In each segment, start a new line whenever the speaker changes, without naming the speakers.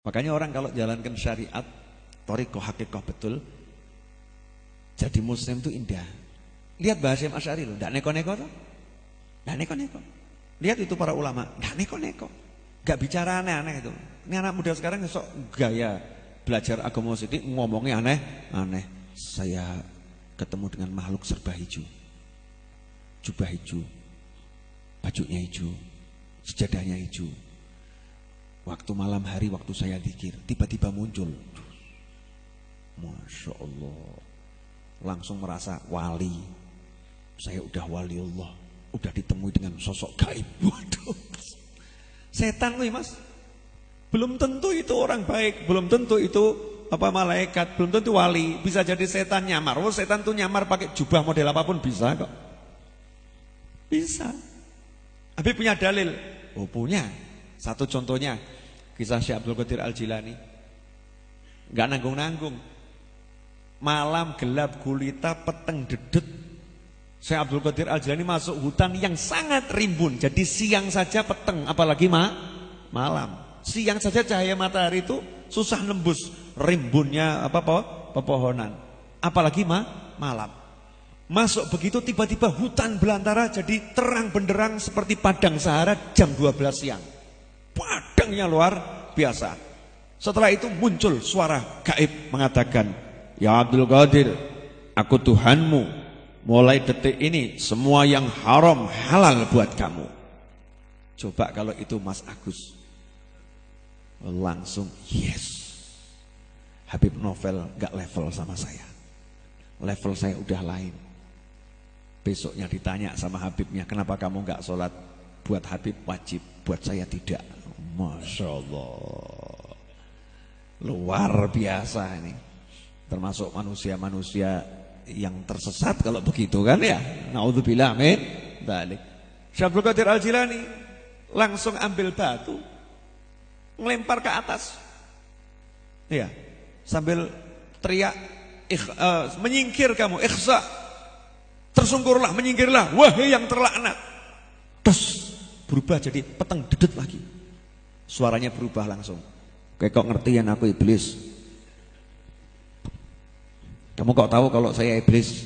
Makanya orang kalau jalankan syariat, thariqah hakikah betul, jadi muslim itu indah. Lihat Mbah Hasyim Asy'ari loh, enggak neko-neko toh? Enggak neko-neko. Lihat itu para ulama, enggak neko-neko. Enggak bicara aneh-aneh itu. Ini anak muda sekarang sok gaya belajar agama sithik ngomongnya aneh-aneh. Saya ketemu dengan makhluk serba hijau. Jubah hijau. Bajunya hijau. Sejadahnya hijau. Waktu malam hari waktu saya zikir, tiba-tiba muncul. Masya Allah. Langsung merasa wali. Saya udah wali Allah, udah ditemui dengan sosok gaib. Waduh. Setan loh Mas. Belum tentu itu orang baik, belum tentu itu malaikat, belum tentu wali. Bisa jadi setan nyamar. Oh, setan tuh nyamar pakai jubah model apapun bisa kok. Bisa. Habib punya dalil. Oh, punya. Satu contohnya kisah Syekh Abdul Qadir Al-Jilani. Enggak nanggung-nanggung. Malam gelap gulita peteng dedet, Syekh Abdul Qadir Al-Jilani masuk hutan yang sangat rimbun. Jadi siang saja peteng, apalagi malam. Siang saja cahaya matahari itu susah nembus rimbunnya pepohonan. Apalagi malam. Masuk begitu tiba-tiba hutan belantara jadi terang benderang seperti padang Sahara jam 12 siang. Padangnya luar biasa. Setelah itu muncul suara gaib mengatakan, "Ya Abdul Qadir, aku Tuhanmu. Mulai detik ini semua yang haram halal buat kamu." Coba kalau itu Mas Agus. Langsung yes. Habib Novel gak level sama saya. Level saya udah lain. Besoknya ditanya sama Habibnya, "Kenapa kamu gak sholat?" Buat Habib wajib, buat saya tidak. Masya Allah. Luar biasa ini. Termasuk manusia-manusia yang tersesat kalau begitu kan ya. Naudzubillah min dzalik. Syekh Abdul Qadir Al-Jilani langsung ambil batu, ngelempar ke atas. Ya, sambil teriak, "Menyingkir kamu, ikhsa. Tersungkurlah, menyingkirlah, wahai yang terlaknat." Terus berubah jadi peteng dedet lagi. Suaranya berubah langsung. "Kayak kok ngertiin aku iblis? Kamu kok tahu kalau saya iblis?"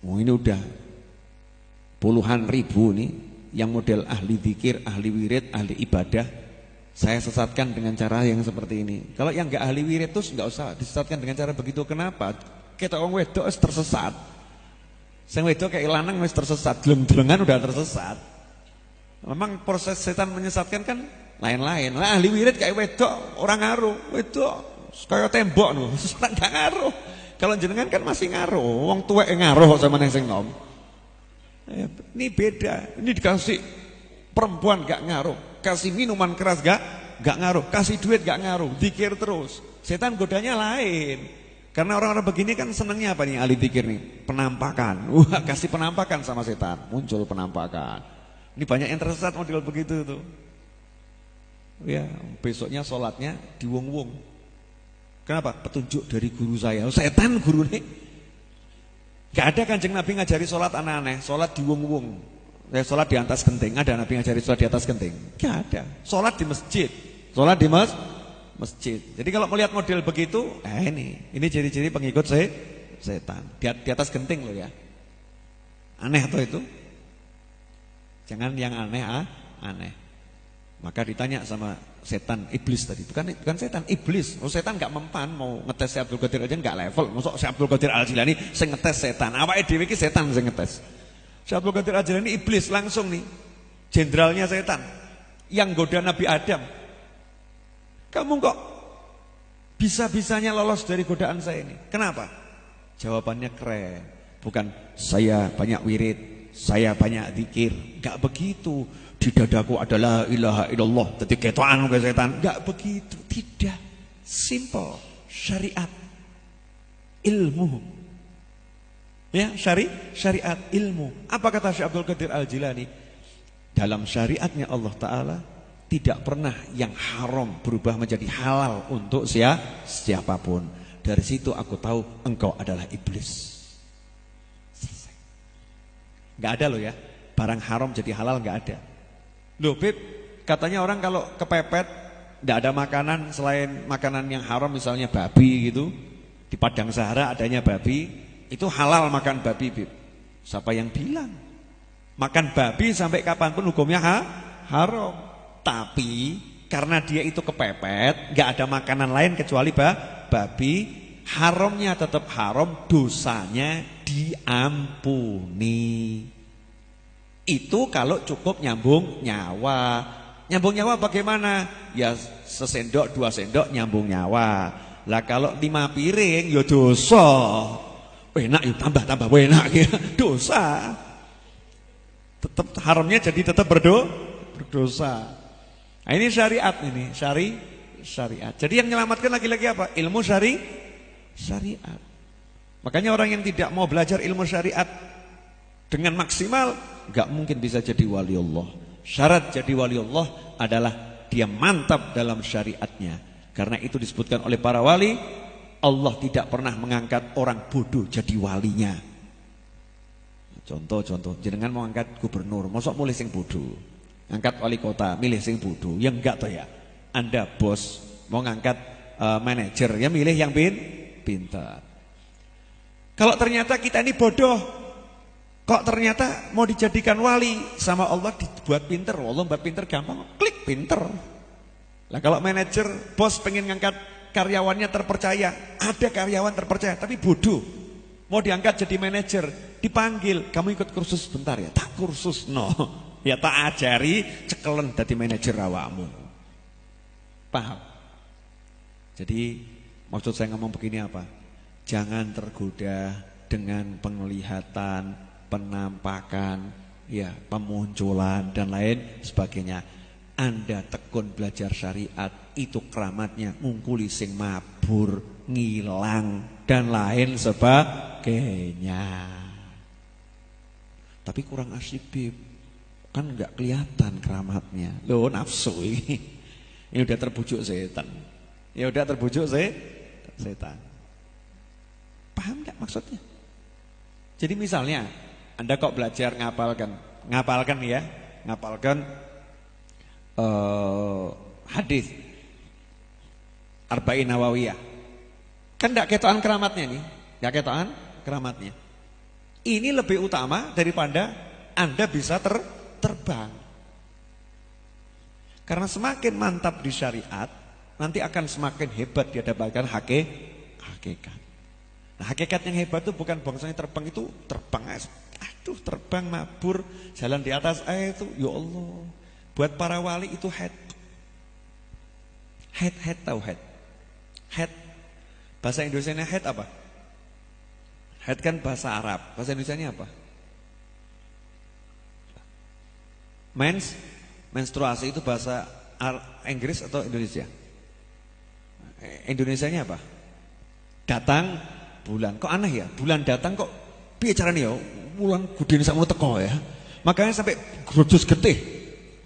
Oh, ini udah puluhan ribu nih yang model ahli zikir, ahli wirid, ahli ibadah. Saya sesatkan dengan cara yang seperti ini. Kalau yang enggak ahli wirid terus enggak usah disesatkan dengan cara begitu. Kenapa? Kita wong wedok wis tersesat. Sing wedok kayak lanang wis tersesat, gleng-glengan udah tersesat. Memang proses setan menyesatkan kan lain-lain. Lah ahli wirid kayak wedok orang ngaruh, wedok kayak tembok lho, ora gak ngaruh. Kalau jenengan kan masih ngaruh, wong tuwek ngaruh sama nang sing nom. Ini beda. Ini dikasih perempuan gak ngaruh, kasih minuman keras gak ngaruh, kasih duit gak ngaruh, zikir terus. Setan godanya lain. Karena orang-orang begini kan senangnya apa nih ahli zikir nih? Penampakan. Wah, kasih penampakan sama setan, muncul penampakan. Ini banyak yang tersesat model begitu tuh. Ya, besoknya sholatnya diwung-wung. Kenapa? Petunjuk dari guru saya. Setan guru nih. Gak ada Kanjeng Nabi ngajari sholat aneh-aneh. Sholat diwung-wung. Sholat di atas genting. Ada Nabi ngajari sholat di atas genting? Gak ada. Sholat di masjid. Sholat di masjid. Jadi kalau melihat model begitu, ini ciri-ciri pengikut setan. Di atas genting loh ya. Aneh atau itu? Jangan yang aneh. Maka ditanya sama setan, iblis tadi. Bukan setan, iblis. Oh, setan gak mempan mau ngetes Syekh Abdul Qadir aja gak level. Masuk Syekh Abdul Qadir Al-Jilani sing ngetes setan. Awake dhewe iki setan sing ngetes. Syekh Abdul Qadir Al-Jilani iblis langsung nih. Jenderalnya setan yang goda Nabi Adam. Kamu kok bisa-bisanya lolos dari godaan saya ini? Kenapa? Jawabannya keren. Bukan saya banyak wirid, saya banyak zikir. Gak begitu. Di dadaku adalah ilaha illallah. Jadi ketoan ke setan. Gak begitu. Tidak. Simple. Syariat. Ilmu. Ya, syariat ilmu. Apa kata Syekh Abdul Qadir Al-Jilani? Dalam syariatnya Allah Ta'ala tidak pernah yang haram berubah menjadi halal untuk siapapun. Dari situ aku tahu engkau adalah iblis. Selesai. Gak ada loh ya. Barang haram jadi halal gak ada. Loh Beb, katanya orang kalau kepepet Tidak ada makanan selain makanan yang haram, misalnya babi gitu. Di Padang Sahara adanya babi, itu halal makan babi, Bib. Siapa yang bilang? Makan babi sampai kapanpun hukumnya haram. Tapi karena dia itu kepepet, gak ada makanan lain kecuali babi, haramnya tetap haram, dosanya diampuni. Itu kalau cukup nyambung nyawa. Nyambung nyawa bagaimana? Ya sesendok 2 sendok nyambung nyawa. Lah kalau 5 piring ya dosa. Enak ya tambah enak ya. Dosa. Tetap haramnya jadi tetap berdosa. Nah, ini syariat ini, syariat. Jadi yang menyelamatkan lagi-lagi apa? Ilmu syariat. Makanya orang yang tidak mau belajar ilmu syariat dengan maksimal enggak mungkin bisa jadi wali Allah. Syarat jadi wali Allah adalah dia mantap dalam syariatnya. Karena itu disebutkan oleh para wali, Allah tidak pernah mengangkat orang bodoh jadi walinya. Contoh, jenengan mau angkat gubernur, mosok mulih sing bodoh. Angkat wali kota, milih sing bodoh. Ya enggak toh ya. Anda bos mau ngangkat manajer, ya milih yang pintar. Kalau ternyata kita ini bodoh, kok ternyata mau dijadikan wali sama Allah dibuat pinter. Allah buat pinter gampang, klik pinter. Lah kalau manajer, bos pengen ngangkat karyawannya terpercaya, ada karyawan terpercaya tapi bodoh, mau diangkat jadi manajer, dipanggil, kamu ikut kursus bentar ya, tak kursus no, ya tak ajari, cekelen dadi manajer awakmu. Paham? Jadi maksud saya ngomong begini apa? Jangan tergoda dengan penglihatan, penampakan, ya pemunculan dan lain sebagainya. Anda tekun belajar syariat, itu keramatnya ngungkuli sing mabur, ngilang dan lain sebagainya. Tapi kurang asik, Bib. Kan enggak kelihatan keramatnya. Loh, nafsu ini. Ini udah terbujuk setan. Ya udah terbujuk setan. Paham enggak maksudnya? Jadi misalnya Anda kok belajar ngapalkan hadis Arba'in Nawawiyah. Kan enggak ketokan keramatnya nih, enggak ketokan keramatnya. Ini lebih utama daripada Anda bisa terbang. Karena semakin mantap di syariat, nanti akan semakin hebat dia dapatkan hakikat. Nah, hakikat yang hebat itu bukan bangsanya terbang, itu terbang terbang mabur, jalan di atas air itu, ya Allah. Buat para wali itu head tahu head. Bahasa Indonesianya head apa? Head kan bahasa Arab. Bahasa Indonesianya apa? Menstruasi itu bahasa Inggris atau Indonesia? Indonesianya apa? Datang bulan. Kok aneh ya? Bulan datang kok piye carane ya? Bulan gudene sakmono teko ya. Makanya sampai grojos getih.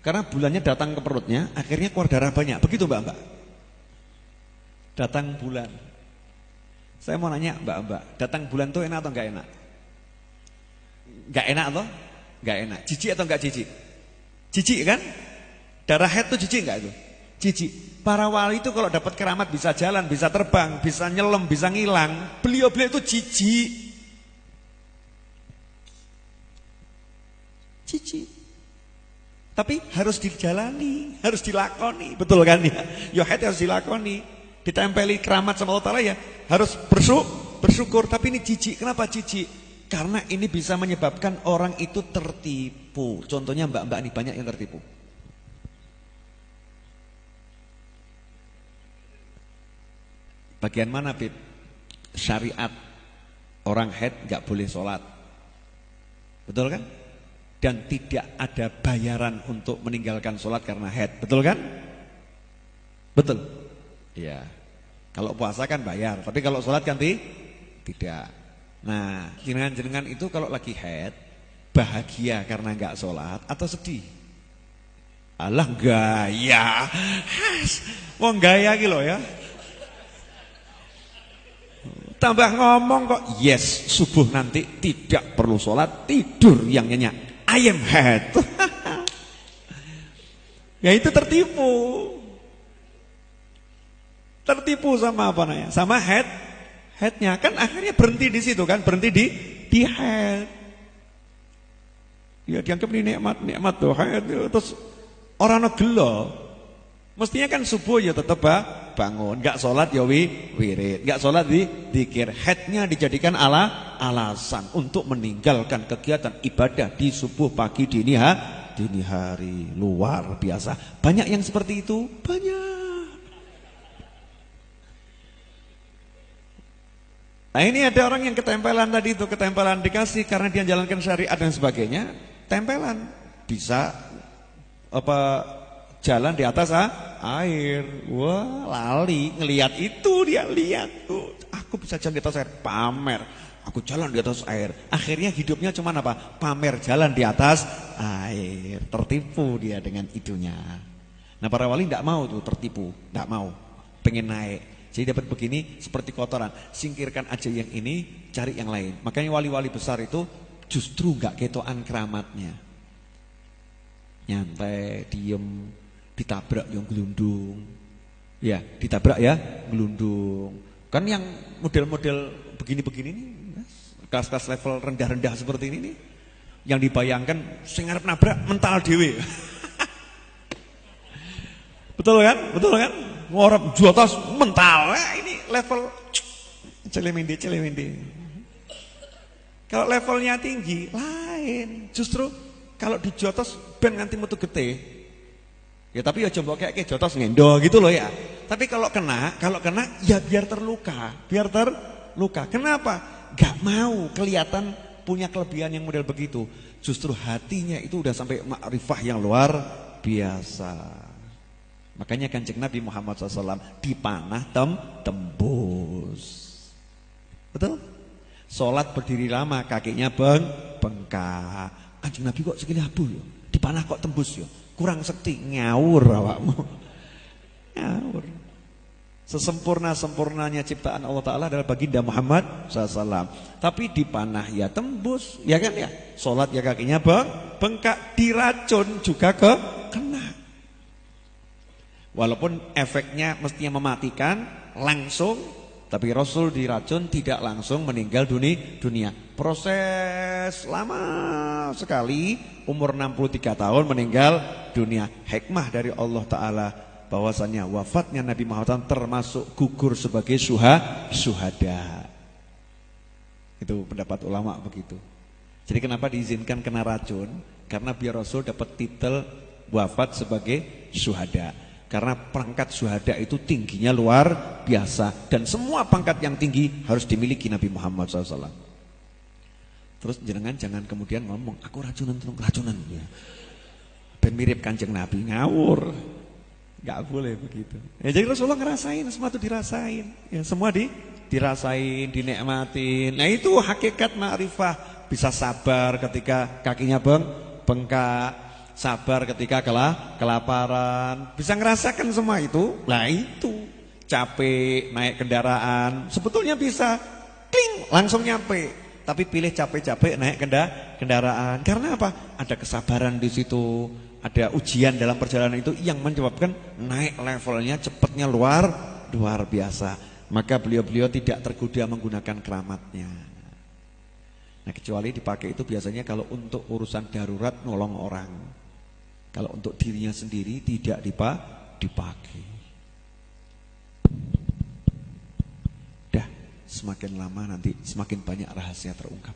Karena bulannya datang ke perutnya, akhirnya keluar darah banyak. Begitu Mbak. Datang bulan. Saya mau nanya Mbak, datang bulan itu enak atau enggak enak? Enggak enak atau? Enggak enak. Jijik atau enggak jijik? Jijik kan? Darah head itu jijik enggak itu? Jijik. Para wali itu kalau dapat keramat bisa jalan, bisa terbang, bisa nyelam, bisa ngilang. Beliau-beliau itu jijik. Jijik. Tapi harus dijalani, harus dilakoni, betul kan ya? Ya head harus dilakoni, ditempeli keramat sama Allah Ta'ala ya, harus bersyukur. Tapi ini jijik, kenapa jijik? Karena ini bisa menyebabkan orang itu tertipu. Contohnya mbak-mbak ini banyak yang tertipu. Bagian mana, Bib? Syariat orang head gak boleh sholat, betul kan? Dan tidak ada bayaran untuk meninggalkan sholat karena head, betul kan? Betul? Iya. Kalau puasa kan bayar, tapi kalau sholat kan tidak. Nah, jenengan-jenengan itu kalau lagi head, bahagia karena nggak sholat atau sedih? Alah gaya, mau gaya gitu ya. Tambah ngomong kok, yes, subuh nanti tidak perlu sholat, tidur yang nyenyak. I am head. Ya itu tertipu. Tertipu sama apa namanya? Sama headnya kan akhirnya berhenti di situ kan, berhenti di head. Ya dianggap ini nikmat tuh head. Terus orang gelo. Mestinya kan subuh ya tetap bangun, enggak sholat ya wirid, enggak sholat dzikir. Headnya dijadikan alasan untuk meninggalkan kegiatan ibadah di subuh, pagi, dini hari. Luar biasa. Banyak yang seperti itu, banyak. Nah ini ada orang yang ketempelan tadi itu, ketempelan dikasih karena dia jalankan syariat dan sebagainya, tempelan bisa jalan di atas air. Wah, lali ngelihat itu, dia lihat tuh, aku bisa jalan di atas air, pamer. Aku jalan di atas air. Akhirnya hidupnya cuma apa? Pamer jalan di atas air. Tertipu dia dengan itunya. Nah, para wali tidak mau tuh tertipu, tidak mau. Pengen naik. Jadi dapat begini seperti kotoran. Singkirkan aja yang ini, cari yang lain. Makanya wali-wali besar itu justru nggak ketoan keramatnya. Nyantai, diem, ditabrak yang gelundung. Ya, ditabrak ya, gelundung. Kan yang model-model begini-begini nih, kelas-kelas level rendah-rendah seperti ini nih, yang dibayangkan sing arep nabrak mental dhewe. Betul kan? Betul kan? Orang juatas mental. Ini level celemindi. Kalau levelnya tinggi, lain. Justru kalau di jotos ben nganti metu gete. Ya tapi ya coba kayak jotos ngendo gitu loh ya. Tapi kalau kena ya biar terluka. Kenapa? Gak mau kelihatan punya kelebihan yang model begitu. Justru hatinya itu udah sampai makrifah yang luar biasa. Makanya Kanjeng Nabi Muhammad SAW dipanah tembus. Betul? Sholat berdiri lama, kakinya bengkak. Kanjeng Nabi kok segini abu ya? Dipanah kok tembus ya? Kurang sekti, ngawur awakmu. Ngawur. Sesempurna-sempurnanya ciptaan Allah Ta'ala adalah baginda Muhammad SAW. Tapi dipanah ya tembus, ya kan ya? Sholat ya kakinya bengkak, diracun juga kena. Walaupun efeknya mestinya mematikan langsung, tapi Rasul diracun tidak langsung meninggal dunia. Proses lama sekali, umur 63 tahun meninggal dunia. Hikmah dari Allah Ta'ala bahwasanya wafatnya Nabi Muhammad termasuk gugur sebagai syuhada. Itu pendapat ulama begitu. Jadi kenapa diizinkan kena racun? Karena biar Rasul dapat titel wafat sebagai syuhada. Karena pangkat syuhada itu tingginya luar biasa. Dan semua pangkat yang tinggi harus dimiliki Nabi Muhammad SAW. Terus jangan kemudian ngomong, aku racunan ya. Ben mirip Kanjeng Nabi, ngawur. Gak boleh begitu. Ya, jadi Rasulullah ngerasain, semua itu dirasain. Ya, semua dirasain, dinikmatin. Nah itu hakikat ma'rifah. Bisa sabar ketika kakinya bengkak. Sabar ketika kelaparan. Bisa ngerasakan semua itu. Nah itu capek naik kendaraan, sebetulnya bisa kling langsung nyampe. Tapi pilih capek-capek naik kendaraan. Karena apa? Ada kesabaran di situ. Ada ujian dalam perjalanan itu yang menyebabkan naik levelnya cepatnya luar biasa. Maka beliau tidak tergoda menggunakan keramatnya. Nah kecuali dipakai itu biasanya kalau untuk urusan darurat nolong orang. Kalau untuk dirinya sendiri tidak dipakai. Dah, semakin lama nanti semakin banyak rahasia terungkap.